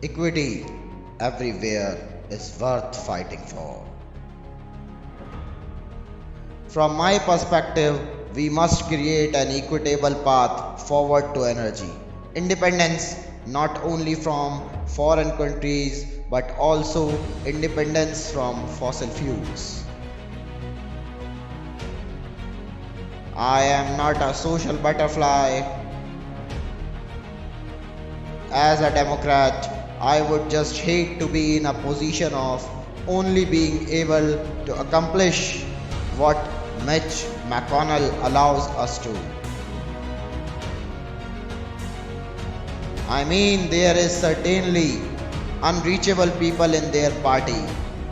Equity everywhere is worth fighting for. From my perspective, we must create an equitable path forward to energy independence, not only from foreign countries but also independence from fossil fuels. I am not a social butterfly. As a Democrat, I would just hate to be in a position of only being able to accomplish what Mitch McConnell allows us to. I mean, there is certainly unreachable people in their party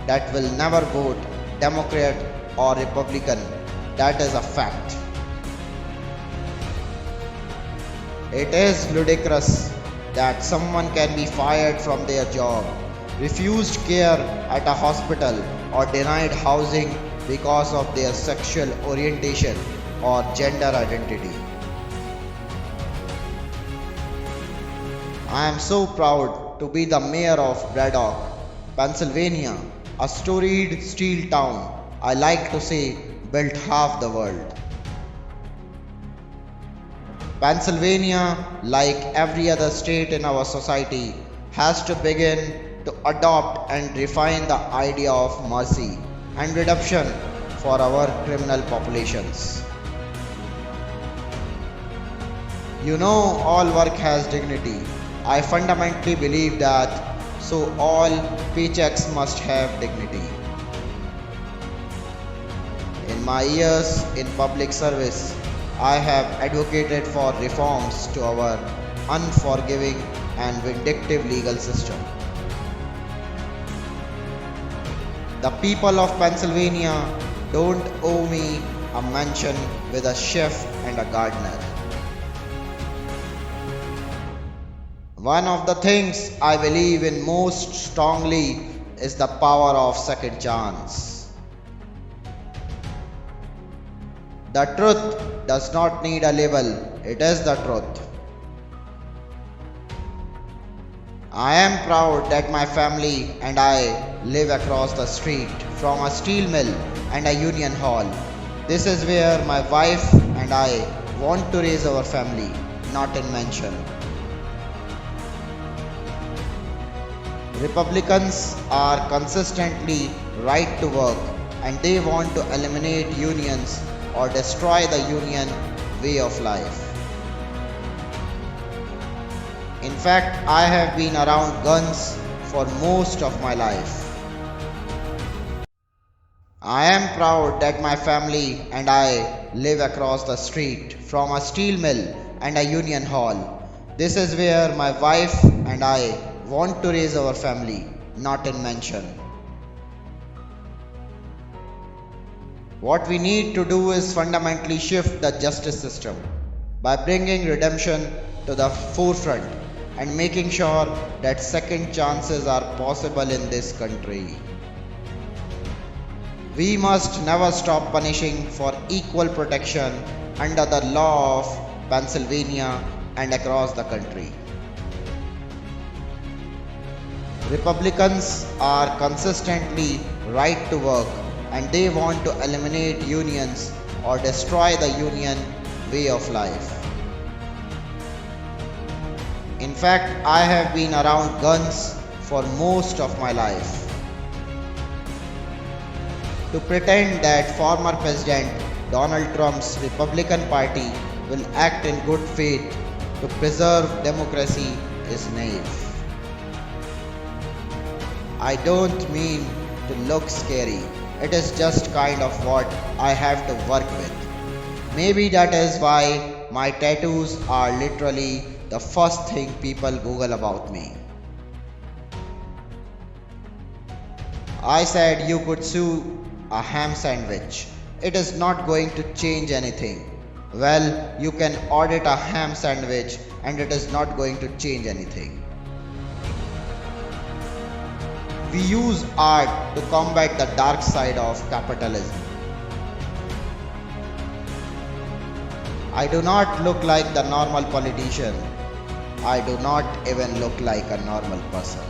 that will never vote Democrat or Republican. That is a fact. It is ludicrous that someone can be fired from their job, refused care at a hospital, or denied housing because of their sexual orientation or gender identity. I am so proud to be the mayor of Braddock, Pennsylvania, a storied steel town. I like to say built half the world. Pennsylvania, like every other state in our society, has to begin to adopt and refine the idea of mercy and redemption for our criminal populations. You know, all work has dignity. I fundamentally believe that, so all paychecks must have dignity. In my years in public service, I have advocated for reforms to our unforgiving and vindictive legal system. The people of Pennsylvania don't owe me a mansion with a chef and a gardener. One of the things I believe in most strongly is the power of second chance. The truth does not need a label, it is the truth. I am proud that my family and I live across the street from a steel mill and a union hall. This is where my wife and I want to raise our family, not in mansion. Republicans are consistently right to work and they want to eliminate unions or destroy the union way of life. In fact, I have been around guns for most of my life. I am proud that my family and I live across the street from a steel mill and a union hall. This is where my wife and I want to raise our family, not in mansion. What we need to do is fundamentally shift the justice system by bringing redemption to the forefront and making sure that second chances are possible in this country. We must never stop punishing for equal protection under the law of Pennsylvania and across the country. Republicans are consistently right to work and they want to eliminate unions or destroy the union way of life. In fact, I have been around guns for most of my life. To pretend that former President Donald Trump's Republican Party will act in good faith to preserve democracy is naive. I don't mean to look scary. It is just kind of what I have to work with. Maybe that is why my tattoos are literally the first thing people Google about me. I said you could sue a ham sandwich. It is not going to change anything. Well, you can audit a ham sandwich and it is not going to change anything. We use art to combat the dark side of capitalism. I do not look like the normal politician. I do not even look like a normal person.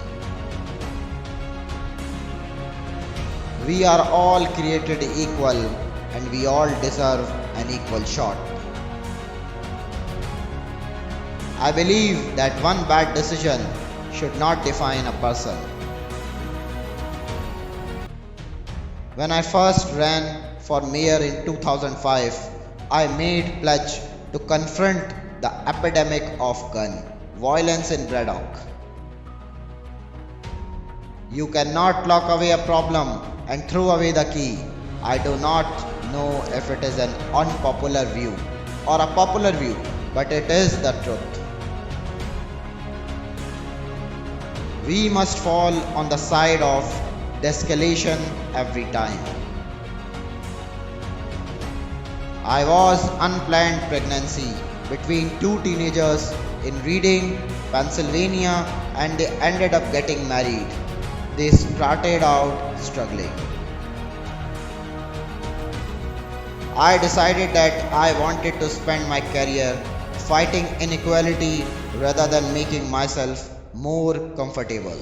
We are all created equal and we all deserve an equal shot. I believe that one bad decision should not define a person. When I first ran for mayor in 2005, I made pledge to confront the epidemic of gun violence in Braddock. You cannot lock away a problem and throw away the key. I do not know if it is an unpopular view or a popular view, but it is the truth. We must fall on the side of de-escalation every time. I was unplanned pregnancy between two teenagers in Reading, Pennsylvania, and they ended up getting married. They started out struggling. I decided that I wanted to spend my career fighting inequality rather than making myself more comfortable.